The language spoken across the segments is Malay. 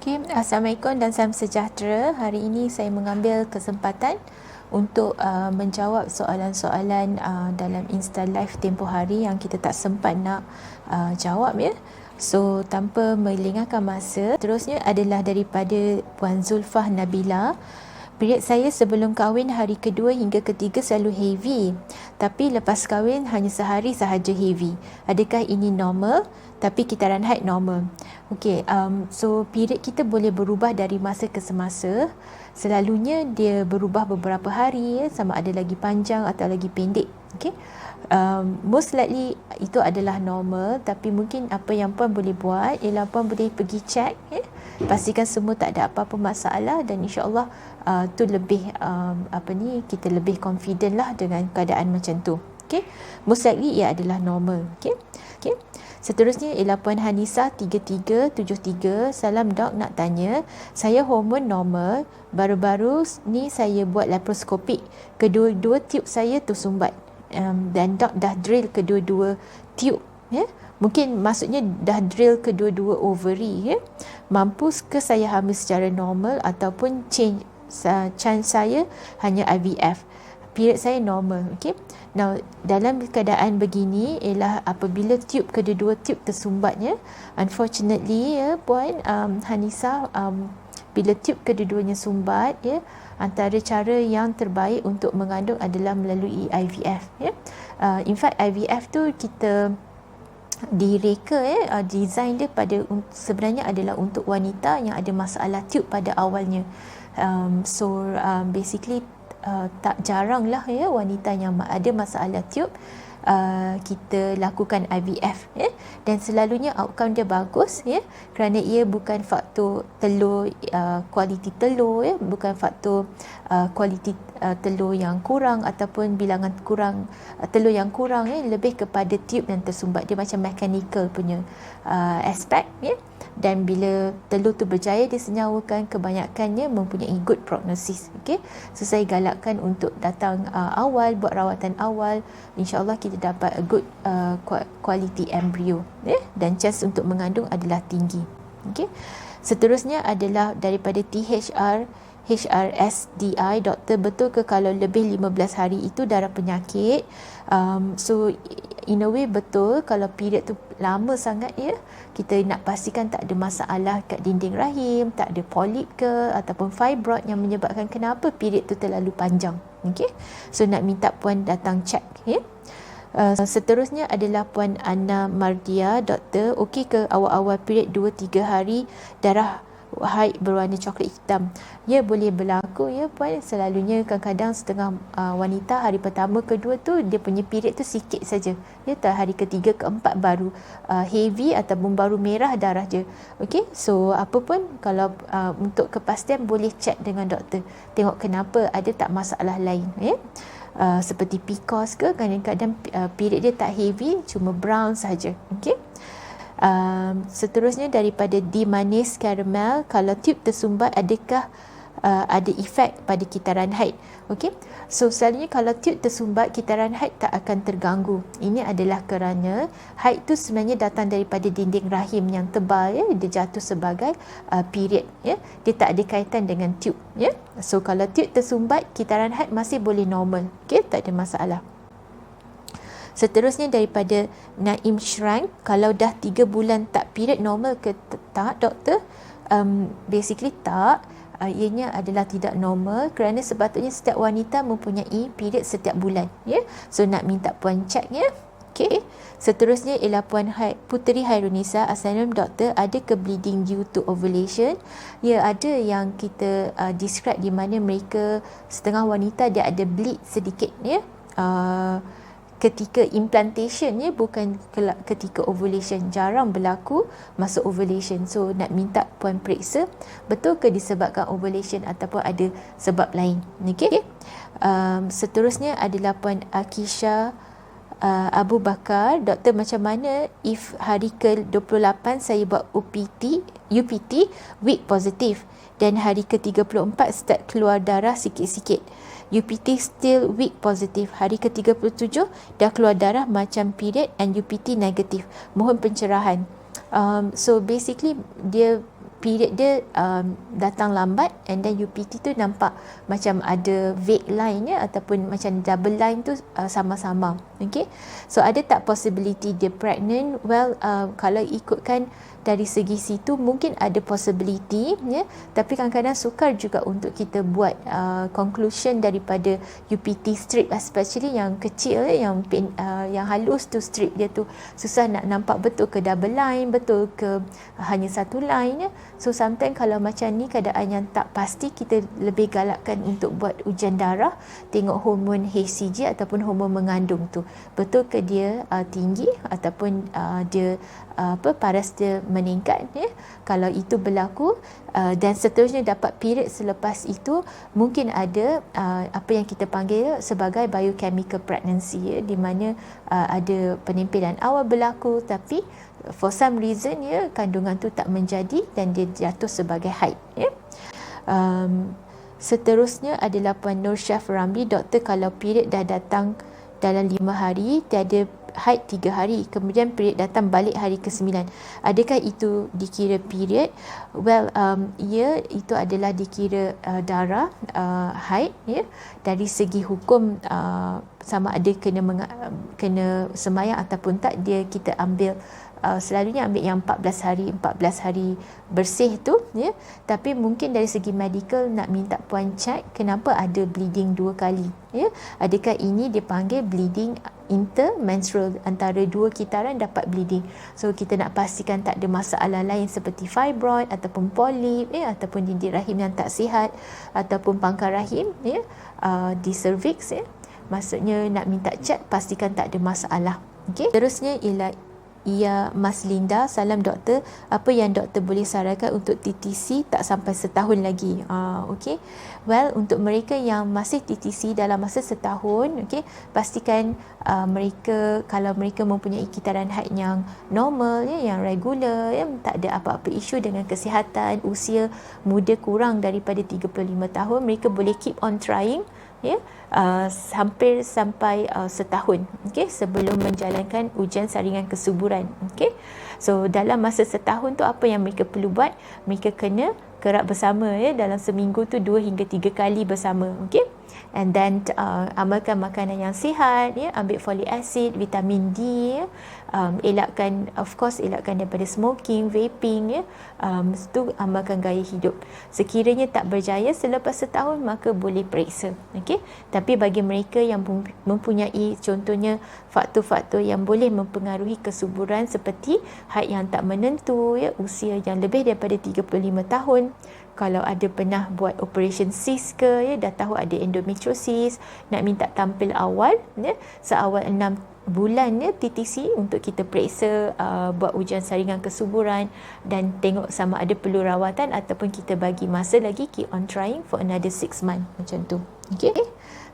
Okay, Assalamualaikum dan salam sejahtera. Hari ini saya mengambil kesempatan untuk menjawab soalan-soalan dalam Insta Live tempoh hari yang kita tak sempat nak jawab ya. So tanpa melengahkan masa, terusnya adalah daripada Puan Zulfah Nabila. Period saya sebelum kahwin hari kedua hingga ketiga selalu heavy, tapi lepas kahwin hanya sehari sahaja heavy. Adakah ini normal? Tapi kitaran haid normal. Okey, so period kita boleh berubah dari masa ke semasa. Selalunya dia berubah beberapa hari, sama ada lagi panjang atau lagi pendek. Okey, most likely itu adalah normal, tapi mungkin apa yang puan boleh buat ialah puan boleh pergi check, pastikan semua tak ada apa-apa masalah, dan insya-Allah tu lebih kita lebih confident lah dengan keadaan macam tu. Okey, most likely ia adalah normal. Okey. Seterusnya ialah Puan Hanisa 3373. Salam dok, nak tanya, saya hormon normal, baru-baru ni saya buat laparoskopik, kedua-dua tube saya tersumbat, dan dok dah drill kedua-dua tube ya. Mungkin maksudnya dah drill kedua-dua ovary ya. Mampu ke saya hamil secara normal ataupun chance saya hanya IVF? Period saya normal. Okay. Now, dalam keadaan begini ialah apabila tube kedua-dua tube tersumbatnya, unfortunately ya Puan Hanisa, bila tube kedua-duanya sumbat ya, antara cara yang terbaik untuk mengandung adalah melalui IVF ya. In fact IVF tu kita direka design dia pada sebenarnya adalah untuk wanita yang ada masalah tube pada awalnya. Basically tak jarang lah ya wanita yang ada masalah tube kita lakukan IVF ya, dan selalunya outcome dia bagus ya, kerana ia bukan faktor telur, kualiti telur ya, bukan faktor kualiti telur yang kurang ataupun bilangan kurang, telur yang kurang ya, lebih kepada tube yang tersumbat. Dia macam mechanical punya aspek ya. Dan bila telur tu berjaya disenyawakan, kebanyakannya mempunyai good prognosis. Okay? So saya galakkan untuk datang awal, buat rawatan awal, insyaAllah kita dapat a good quality embryo dan chance untuk mengandung adalah tinggi. Okay? Seterusnya adalah daripada HRSDI, doktor, betul ke kalau lebih 15 hari itu darah penyakit? So in a way betul. Kalau period tu lama sangat ya, kita nak pastikan tak ada masalah kat dinding rahim, tak ada polip ke ataupun fibroid yang menyebabkan kenapa period tu terlalu panjang. Okay? So nak minta puan datang check ya. Seterusnya adalah Puan Anna Mardia, doktor, okey ke awal-awal period 2-3 hari darah haid berwarna coklat hitam? Ya, boleh berlaku ya Puan. Selalunya kadang-kadang setengah wanita hari pertama kedua tu dia punya period tu sikit saja ya, hari ketiga keempat baru heavy ataupun baru merah darah je. Okey, so apa pun kalau untuk kepastian boleh check dengan doktor, tengok kenapa, ada tak masalah lain ya. Seperti PCOS ke, kadang-kadang period dia tak heavy, cuma brown saja. Okey. Seterusnya daripada D Manis Caramel, kalau tube tersumbat adakah ada efek pada kitaran haid? Okey, so selalunya kalau tube tersumbat, kitaran haid tak akan terganggu. Ini adalah kerana haid tu sebenarnya datang daripada dinding rahim yang tebal ya, dia jatuh sebagai period ya, dia tak ada kaitan dengan tube ya. So kalau tube tersumbat, kitaran haid masih boleh normal. Okey, tak ada masalah. Seterusnya daripada Naim Shrine, kalau dah 3 bulan tak period normal ke tak doktor? Basically tak, ianya adalah tidak normal kerana sepatutnya setiap wanita mempunyai period setiap bulan ya. So nak minta puan check ya. Okey. Seterusnya ialah Puan Puteri Hairunisa. Assalamualaikum doktor, ada ke bleeding due to ovulation? Ya, ada yang kita describe di mana mereka setengah wanita dia ada bleed sedikit ya. Ketika implantation ya, bukan ketika ovulation. Jarang berlaku masa ovulation. So nak minta puan periksa betul ke disebabkan ovulation ataupun ada sebab lain. Okey. Seterusnya adalah Puan Akisha Abu Bakar, doktor, macam mana if hari ke-28 saya buat UPT weak positif dan hari ke-34 start keluar darah sikit-sikit, UPT still weak positif, hari ke-37 dah keluar darah macam period and UPT negatif, mohon pencerahan. So basically dia period dia datang lambat, and then UPT tu nampak macam ada vague line ya, ataupun macam double line tu sama-sama. Okay, so ada tak possibility dia pregnant? Well, kalau ikutkan dari segi situ mungkin ada possibility ya, tapi kadang-kadang sukar juga untuk kita buat conclusion daripada UPT strip, especially yang kecil yang halus tu, strip dia tu susah nak nampak betul ke double line, betul ke hanya satu line ya. So sometimes kalau macam ni keadaan yang tak pasti, kita lebih galakkan untuk buat ujian darah, tengok hormon HCG ataupun hormon mengandung tu betul ke dia tinggi ataupun dia paras dia meningkat ya. Kalau itu berlaku dan seterusnya dapat period selepas itu, mungkin ada apa yang kita panggil sebagai biochemical pregnancy ya, di mana ada penimpinan awal berlaku tapi for some reason ya kandungan tu tak menjadi dan dia jatuh sebagai haid ya. Seterusnya adalah Puan Nur Syaf Ramli. Doktor, kalau period dah datang dalam 5 hari, tiada haid 3 hari, kemudian period datang balik hari ke-9, adakah itu dikira period? Well, ya, itu adalah dikira darah haid ya. Dari segi hukum sama ada kena semayang ataupun tak, kita ambil selalunya ambil yang 14 hari bersih tu ya. Tapi mungkin dari segi medical nak minta puan cek kenapa ada bleeding 2 kali ya. Adakah ini dipanggil bleeding intermenstrual, antara 2 kitaran dapat bleeding. So kita nak pastikan tak ada masalah lain seperti fibroid ataupun polip ya, ataupun dinding rahim yang tak sihat ataupun pangkal rahim ya, di cervix ya. Maksudnya nak minta cek, pastikan tak ada masalah. Okey. Terusnya ialah Mas Linda, salam doktor, apa yang doktor boleh sarankan untuk TTC tak sampai setahun lagi? Okey. Well, untuk mereka yang masih TTC dalam masa setahun, okey, pastikan mereka, kalau mereka mempunyai kitaran haid yang normal ya, yang regular ya, tak ada apa-apa isu dengan kesihatan, usia muda kurang daripada 35 tahun, mereka boleh keep on trying ya, hampir sampai setahun okey, sebelum menjalankan ujian saringan kesuburan. Okey, so dalam masa setahun tu apa yang mereka perlu buat? Mereka kena kerap bersama ya, dalam seminggu tu 2 hingga 3 kali bersama. Okey, and then amalkan makanan yang sihat ya, ambil folic acid, vitamin D ya. Elakkan daripada smoking, vaping ya. Itu amalkan gaya hidup. Sekiranya tak berjaya selepas setahun, maka boleh periksa. Okey, tapi bagi mereka yang mempunyai contohnya faktor-faktor yang boleh mempengaruhi kesuburan seperti haid yang tak menentu ya, usia yang lebih daripada 35 tahun, kalau ada pernah buat operation cyst ke ya, dah tahu ada endometriosis, nak minta tampil awal ya, seawal 6 bulan ya TTC untuk kita periksa, buat ujian saringan kesuburan dan tengok sama ada perlu rawatan ataupun kita bagi masa lagi, keep on trying for another 6 months macam tu. Okey.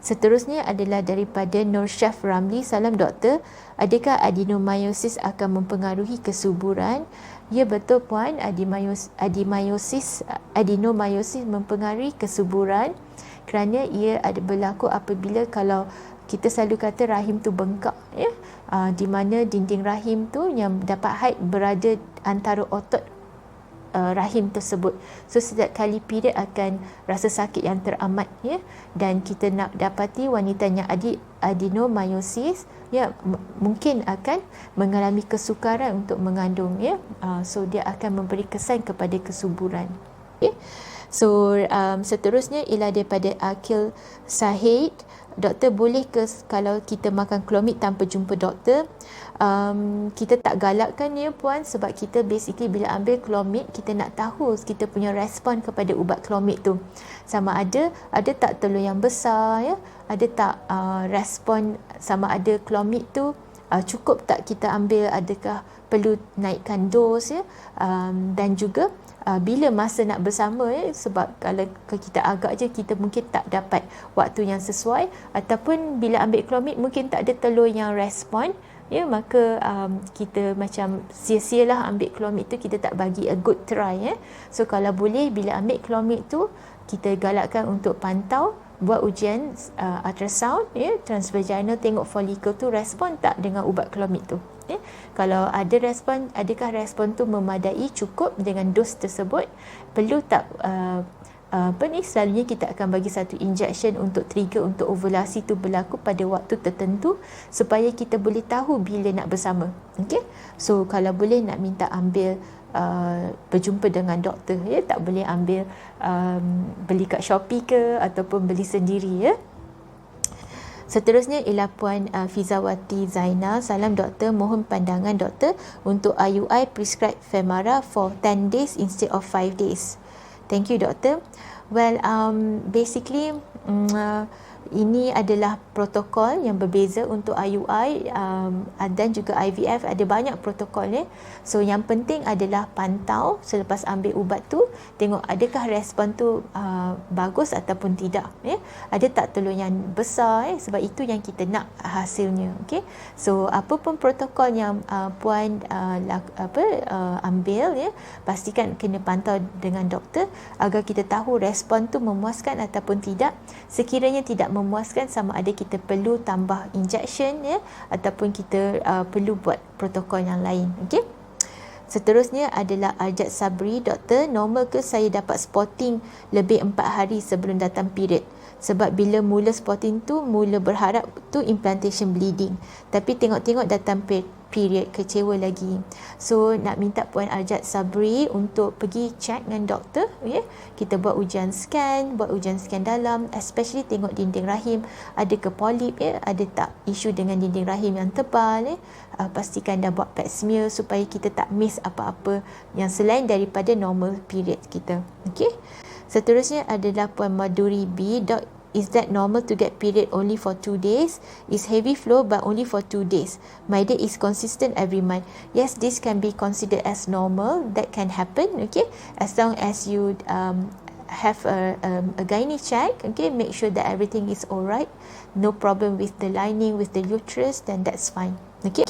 Seterusnya adalah daripada Nur Syaf Ramli, salam doktor, adakah adenomyosis akan mempengaruhi kesuburan? Ya, betul puan, adenomyosis mempengaruhi kesuburan kerana ia ada berlaku apabila, kalau kita selalu kata rahim tu bengkak ya, di mana dinding rahim tu yang dapat haid berada antara otot rahim tersebut. So setiap kali period akan rasa sakit yang teramat ya, dan kita nak dapati wanita yang adenomyosis ya, mungkin akan mengalami kesukaran untuk mengandung ya. So dia akan memberi kesan kepada kesuburan. Okay. So seterusnya ialah daripada Akil Sahid. Doktor, boleh ke kalau kita makan Clomid tanpa jumpa doktor? Kita tak galakkan ya puan, sebab kita basically bila ambil Clomid, kita nak tahu kita punya respon kepada ubat Clomid tu. Sama ada tak telur yang besar ya, ada tak respon, sama ada Clomid tu cukup tak kita ambil, adakah perlu naikkan dos ya, dan juga bila masa nak bersama ya, sebab kalau kita agak je, kita mungkin tak dapat waktu yang sesuai, ataupun bila ambil Clomid mungkin tak ada telur yang respon ya, maka kita macam sia-sialah ambil Clomid tu, kita tak bagi a good try ya. So kalau boleh bila ambil Clomid tu, kita galakkan untuk pantau, buat ujian ultrasound ya, transvaginal, tengok folikel tu respon tak dengan ubat Clomid tu. Kalau ada respon, adakah respon tu memadai, cukup dengan dos tersebut, perlu tak selalunya kita akan bagi satu injection untuk trigger untuk ovulasi tu berlaku pada waktu tertentu supaya kita boleh tahu bila nak bersama. Okey, so kalau boleh nak minta ambil berjumpa dengan doktor, tak boleh ambil beli kat Shopee ke ataupun beli sendiri, Seterusnya ialah Puan Fizawati Zainal. Salam doktor, mohon pandangan doktor untuk IUI prescribed Femara for 10 days instead of 5 days. Thank you doktor. Well, basically ini adalah protokol yang berbeza untuk IUI dan juga IVF, ada banyak protokol. So yang penting adalah pantau selepas ambil ubat tu, tengok adakah respon tu bagus ataupun tidak. Ada tak telur yang besar, sebab itu yang kita nak hasilnya. Okay? So apa pun protokol yang puan ambil, pastikan kena pantau dengan doktor agar kita tahu respon tu memuaskan ataupun tidak. Sekiranya tidak memuaskan, sama ada kita perlu tambah injection ataupun kita perlu buat protokol yang lain. Okey. Seterusnya adalah Arjat Sabri. Doktor, normal ke saya dapat spotting lebih 4 hari sebelum datang period? Sebab bila mula spotting tu, mula berharap tu implantation bleeding, tapi tengok-tengok datang period, kecewa lagi. So nak minta Puan Arjat Sabri untuk pergi check dengan doktor, kita buat ujian scan dalam, especially tengok dinding rahim ada ke polip, ada tak isu dengan dinding rahim yang tebal, pastikan dah buat pap smear supaya kita tak miss apa-apa yang selain daripada normal period kita. Okey. Seterusnya adalah Puan Maduri B. Is that normal to get period only for 2 days? Is heavy flow but only for 2 days? My day is consistent every month. Yes, this can be considered as normal. That can happen. Okay, as long as you have a gynae check. Okay, make sure that everything is alright. No problem with the lining, with the uterus, then that's fine. Okay.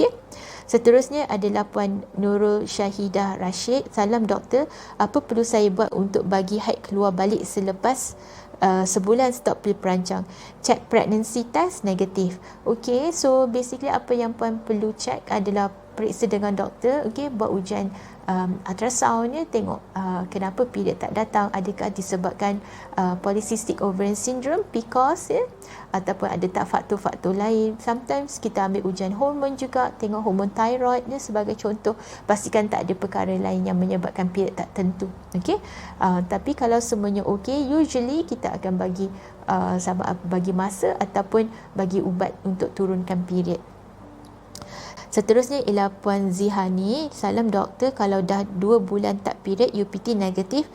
Seterusnya adalah Puan Nurul Syahidah Rashid. Salam doktor, apa perlu saya buat untuk bagi haid keluar balik selepas sebulan stop pil perancang? Check pregnancy test negatif. Okay, so basically apa yang puan perlu check adalah periksa dengan doktor, buat ujian ultrasound, tengok kenapa period tak datang, adakah disebabkan polycystic ovarian syndrome, PCOS, ataupun ada tak faktor-faktor lain. Sometimes kita ambil ujian hormon juga, tengok hormon thyroid sebagai contoh, pastikan tak ada perkara lain yang menyebabkan period tak tentu. Tapi kalau semuanya usually kita akan bagi masa ataupun bagi ubat untuk turunkan period. Seterusnya ialah Puan Zihani. Salam doktor, kalau dah 2 bulan tak period, UPT negatif,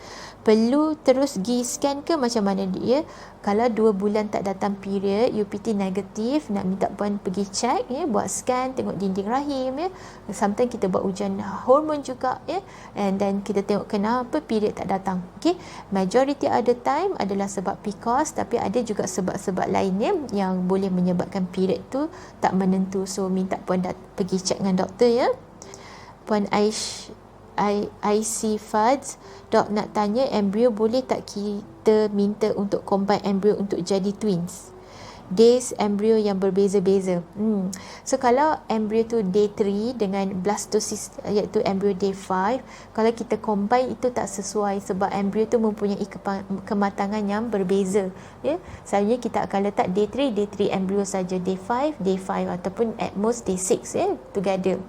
perlu terus pergi scan ke macam mana dia? Kalau 2 bulan tak datang period, UPT negatif, nak minta puan pergi check, buat scan, tengok dinding rahim, sometimes kita buat ujian hormon juga, and then kita tengok kenapa period tak datang. Majority of the time adalah sebab PCOS, tapi ada juga sebab-sebab lainnya yang boleh menyebabkan period tu tak menentu. So minta puan pergi cek dengan doktor, Puan IC Fads. Dok, nak tanya, embrio boleh tak kita minta untuk combine embrio untuk jadi twins? Days embrio yang berbeza-beza. So kalau embrio tu day 3 dengan blastosis iaitu embrio day 5, kalau kita combine itu tak sesuai sebab embrio tu mempunyai kematangan yang berbeza. Selalunya kita akan letak day 3 embrio saja, day 5 ataupun at most day 6 together.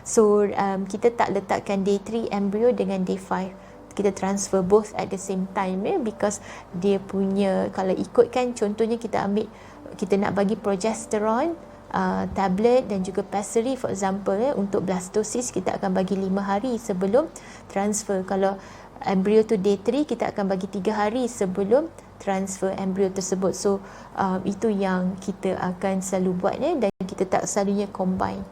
So kita tak letakkan day 3 embrio dengan day 5. Kita transfer both at the same time, because dia punya, kalau ikutkan contohnya kita nak bagi progesterone tablet dan juga pessary for example, untuk blastosis kita akan bagi 5 hari sebelum transfer. Kalau embrio tu day 3, kita akan bagi 3 hari sebelum transfer embrio tersebut. So itu yang kita akan selalu buat, dan kita tak selalunya combine.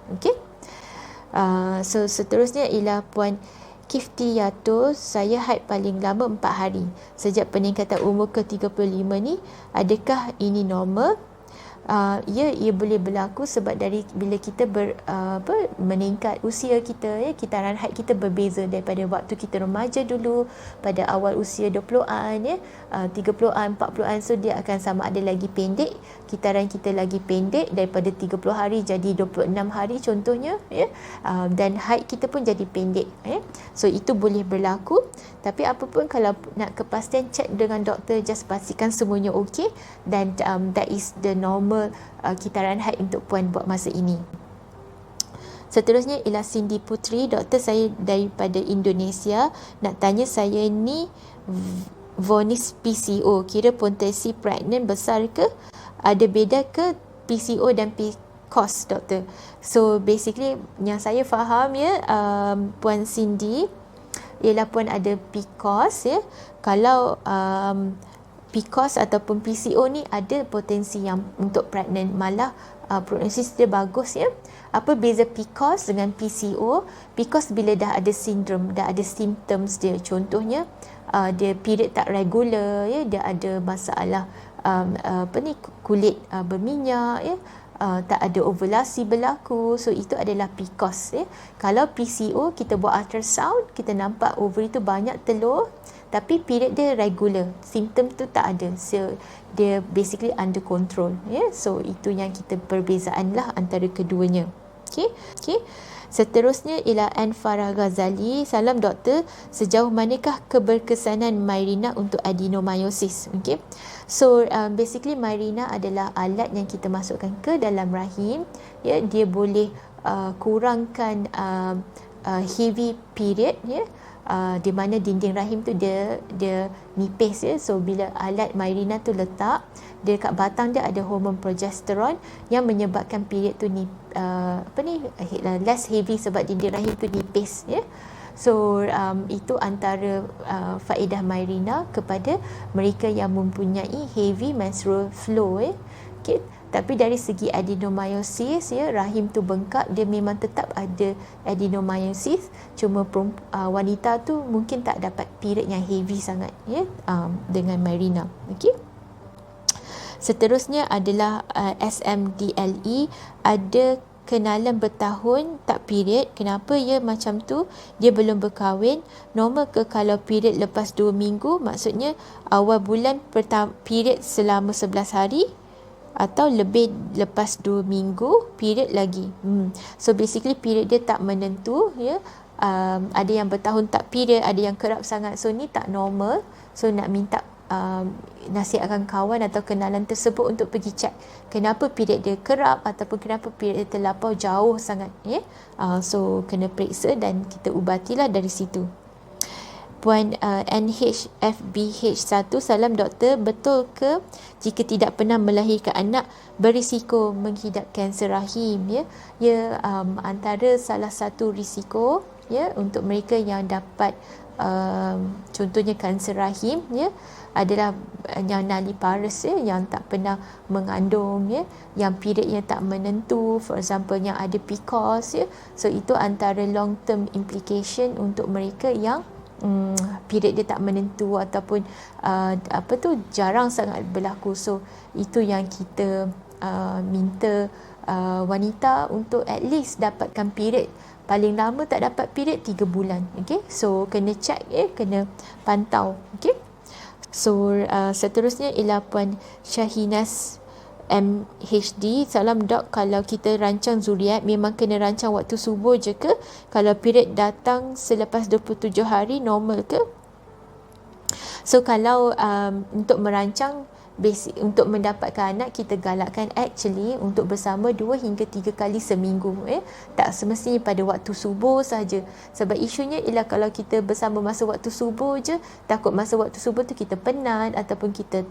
So seterusnya ialah Puan Kiftiyato. Saya haid paling lama 4 hari sejak peningkatan umur ke 35 ni. Adakah ini normal? ia boleh berlaku sebab dari bila kita meningkat usia kita, kitaran haid kita berbeza daripada waktu kita remaja dulu pada awal usia 20-an 30-an 40-an. So dia akan sama ada lagi pendek, kitaran kita lagi pendek daripada 30 hari jadi 26 hari contohnya, dan haid kita pun jadi pendek. So itu boleh berlaku. Tapi apapun, kalau nak kepastian, cek dengan doktor, just pastikan semuanya okey, dan that is the normal kitaran haid untuk puan buat masa ini. Seterusnya ialah Cindy Putri. Doktor, saya daripada Indonesia, nak tanya, saya ni vonis PCO, kira potensi pregnant besar ke? Ada beda ke PCO dan PCOS, doktor? So basically yang saya faham Puan Cindy, ialah puan ada PCOS Kalau PCOS ataupun PCO ni ada potensi yang untuk pregnant, malah prognosis dia bagus Apa beza PCOS dengan PCO? PCOS bila dah ada sindrom, dah ada symptoms dia, contohnya dia period tak regular, dia ada masalah kulit berminyak, tak ada ovulasi berlaku. So itu adalah PCOS. Kalau PCO, kita buat ultrasound, kita nampak ovary tu banyak telur, tapi period dia regular, simptom tu tak ada. So dia basically under control. So itu yang kita perbezaan lah antara keduanya. Okay. Seterusnya ialah Ann Farah Ghazali. Salam doktor, sejauh manakah keberkesanan Mirena untuk adenomyosis? Okay. So basically Mirena adalah alat yang kita masukkan ke dalam rahim. Dia boleh kurangkan heavy period, di mana dinding rahim tu dia nipis. So bila alat Mirena tu letak, dia kat batang dia ada hormon progesteron yang menyebabkan period tu less heavy sebab dinding rahim tu nipis. So itu antara faedah Mirena kepada mereka yang mempunyai heavy menstrual flow. Okay. Tapi dari segi adenomyosis, rahim tu bengkak, dia memang tetap ada adenomyosis, cuma wanita tu mungkin tak dapat period yang heavy sangat dengan Mirena. Okay. Seterusnya adalah SMDLE. Ada kenalan bertahun tak period, kenapa macam tu? Dia belum berkahwin, normal ke kalau period lepas 2 minggu? Maksudnya awal bulan period selama 11 hari atau lebih lepas 2 minggu period lagi. So basically period dia tak menentu. Ada yang bertahun tak period, ada yang kerap sangat. So ni tak normal. So nak minta nasihatkan kawan atau kenalan tersebut untuk pergi cek kenapa period dia kerap ataupun kenapa period dia terlampau jauh sangat. So kena periksa dan kita ubatilah dari situ. Puan NHFBH1, salam doktor, betul ke jika tidak pernah melahirkan anak berisiko menghidap kanser rahim? Antara salah satu risiko untuk mereka yang dapat contohnya kanser rahim adalah yang nulliparous, yang tak pernah mengandung, yang periodnya tak menentu, for example yang ada PCOS. So itu antara long term implication untuk mereka yang period dia tak menentu ataupun jarang sangat berlaku. So itu yang kita minta wanita untuk at least dapatkan period. Paling lama tak dapat period 3 bulan. Okay? So kena check, kena pantau. Okay? So seterusnya ialah Puan Syahinas MHD. Salam dok, kalau kita rancang zuriat memang kena rancang waktu subuh je ke? Kalau period datang selepas 27 hari normal ke? So kalau untuk merancang basic, untuk mendapatkan anak, kita galakkan actually untuk bersama 2 hingga 3 kali seminggu. Tak semestinya pada waktu subuh saja. Sebab isunya ialah kalau kita bersama masa waktu subuh je, takut masa waktu subuh tu kita penat ataupun kita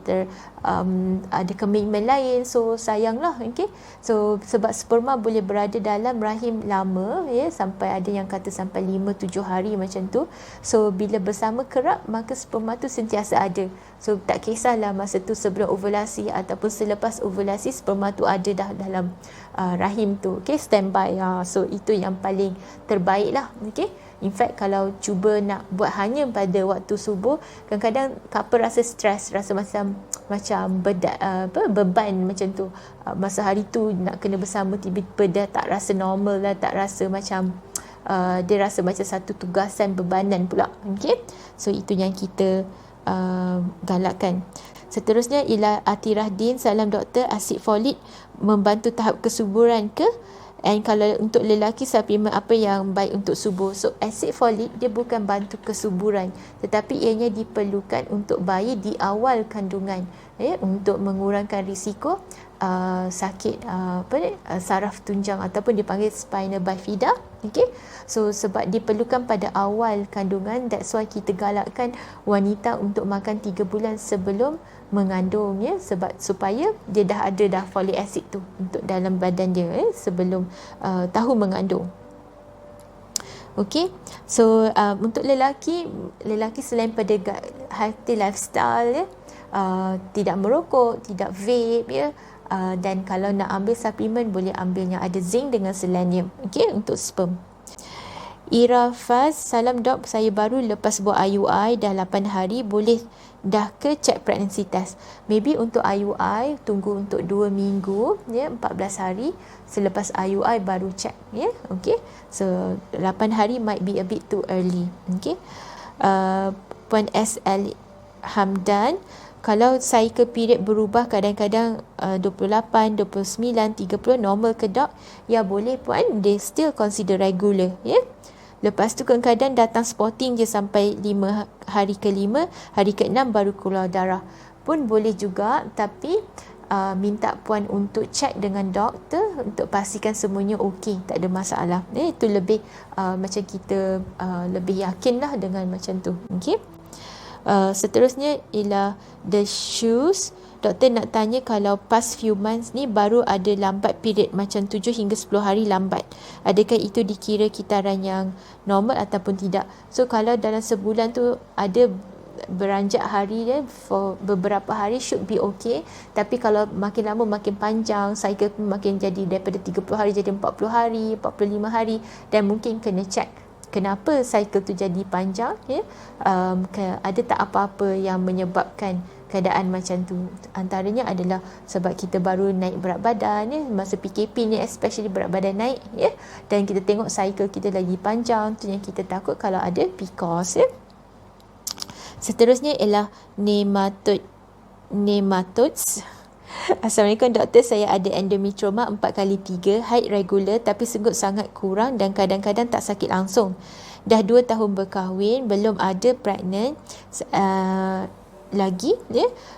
ada komitmen lain. So sayanglah. Okay? So sebab sperma boleh berada dalam rahim lama, sampai ada yang kata sampai 5-7 hari macam tu. So bila bersama kerap, maka sperma tu sentiasa ada. So tak kisahlah masa tu sebelum ovulasi ataupun selepas ovulasi, sperma tu ada dah dalam rahim tu. Okay, standby. So itu yang paling terbaik lah. Okay. In fact, kalau cuba nak buat hanya pada waktu subuh, kadang-kadang couple rasa stres, rasa macam beban macam tu. Masa hari tu nak kena bersama, tiba-tiba dah tak rasa normal lah, tak rasa macam dia rasa macam satu tugasan, bebanan pula. Okay? So itu yang kita galakkan. Seterusnya ialah Atirahdin, salam doktor, asid folik membantu tahap kesuburan ke? And kalau untuk lelaki, suplemen apa yang baik untuk subur? So asid folik dia bukan bantu kesuburan, tetapi ianya diperlukan untuk bayi di awal kandungan, untuk mengurangkan risiko sakit saraf tunjang ataupun dipanggil spina bifida. Okay? So sebab diperlukan pada awal kandungan, that's why kita galakkan wanita untuk makan 3 bulan sebelum mengandung, sebab supaya dia dah ada folic acid tu untuk dalam badan dia sebelum tahu mengandung. Okay, so untuk lelaki selain pada healthy lifestyle, tidak merokok, tidak vape, dan kalau nak ambil suplemen boleh ambil yang ada zinc dengan selenium, okay, untuk sperm. Ira Faz, salam dok, saya baru lepas buat IUI dah 8 hari, boleh dah ke check pregnancy test? Maybe untuk IUI tunggu untuk 2 minggu, 14 hari selepas IUI baru check, okay. So 8 hari might be a bit too early, okay. Puan SL Hamdan, kalau cycle period berubah kadang-kadang 28, 29, 30 normal ke dok? Ya boleh puan, they still consider regular, Lepas tu kadang-kadang datang spotting je sampai 5 hari ke-5, hari ke-6 baru keluar darah. Pun boleh juga, tapi minta puan untuk check dengan doktor untuk pastikan semuanya okey, tak ada masalah. Itu lebih macam kita lebih yakin lah dengan macam tu. Okay? Seterusnya ialah the shoes. Doktor nak tanya, kalau past few months ni baru ada lambat period macam 7 hingga 10 hari lambat, adakah itu dikira kitaran yang normal ataupun tidak? So kalau dalam sebulan tu ada beranjak hari dia for beberapa hari, should be okay. Tapi kalau makin lama makin panjang, cycle pun makin jadi daripada 30 hari jadi 40 hari, 45 hari, dan mungkin kena check kenapa cycle tu jadi panjang, ada tak apa-apa yang menyebabkan keadaan macam tu. Antaranya adalah sebab kita baru naik berat badan, masa PKP ni especially berat badan naik, dan kita tengok cycle kita lagi panjang, tu yang kita takut kalau ada PCOS. Seterusnya ialah nematodes. Assalamualaikum doktor, saya ada endometrioma 4x3, haid regular tapi senggut sangat kurang dan kadang-kadang tak sakit langsung. Dah 2 tahun berkahwin, belum ada pregnant lagi,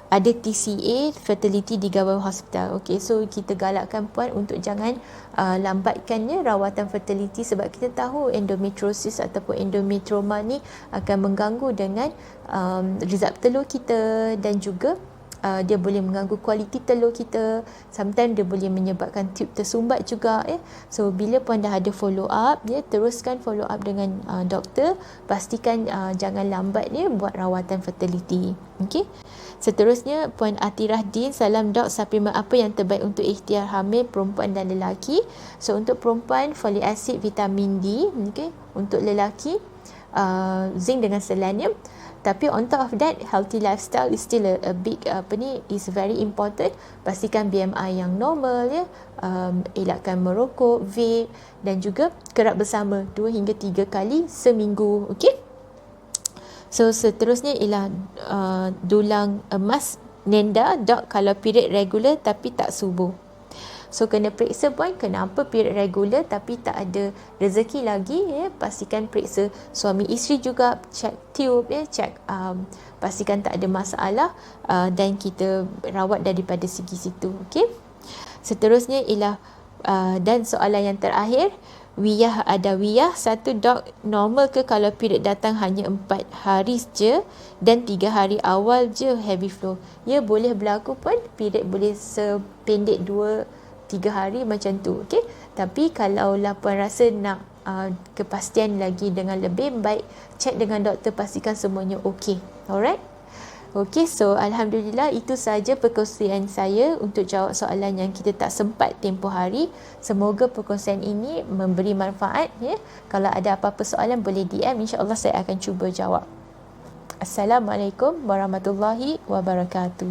ada TCA, fertility di government hospital. Okay, so kita galakkan puan untuk jangan lambatkannya rawatan fertility, sebab kita tahu endometriosis ataupun endometrioma ni akan mengganggu dengan result telur kita, dan juga dia boleh mengganggu kualiti telur kita. Sometimes dia boleh menyebabkan tube tersumbat juga. So bila puan dah ada follow up, teruskan follow up dengan doktor. Pastikan jangan lambat buat rawatan fertility. Okay. Seterusnya Puan Atirahdin, salam dok, suplemen apa yang terbaik untuk ikhtiar hamil perempuan dan lelaki? So untuk perempuan, folic acid, vitamin D. Okay. Untuk lelaki, zinc dengan selenium. Tapi on top of that, healthy lifestyle is still a big is very important. Pastikan BMI yang normal, elakkan merokok, vape, dan juga kerap bersama 2 hingga 3 kali seminggu. Okay. So seterusnya ialah dulang emas. Nenda, dok, kalau period regular tapi tak subuh. So kena periksa puan, kenapa period regular tapi tak ada rezeki lagi, pastikan periksa suami isteri juga, check tube, check pastikan tak ada masalah, dan kita rawat daripada segi situ. Okay. Seterusnya ialah dan soalan yang terakhir, Wiyah Adawiyah, 1 dok, normal ke kalau period datang hanya 4 hari je dan 3 hari awal je heavy flow? Ya, boleh berlaku pun, period boleh sependek 2-3 hari macam tu. Okay? Tapi kalau puan rasa nak kepastian lagi dengan lebih baik, check dengan doktor, pastikan semuanya okey. Alright? Okey, so Alhamdulillah itu sahaja perkongsian saya untuk jawab soalan yang kita tak sempat tempoh hari. Semoga perkongsian ini memberi manfaat. Ya. Kalau ada apa-apa soalan boleh DM, insya-Allah saya akan cuba jawab. Assalamualaikum warahmatullahi wabarakatuh.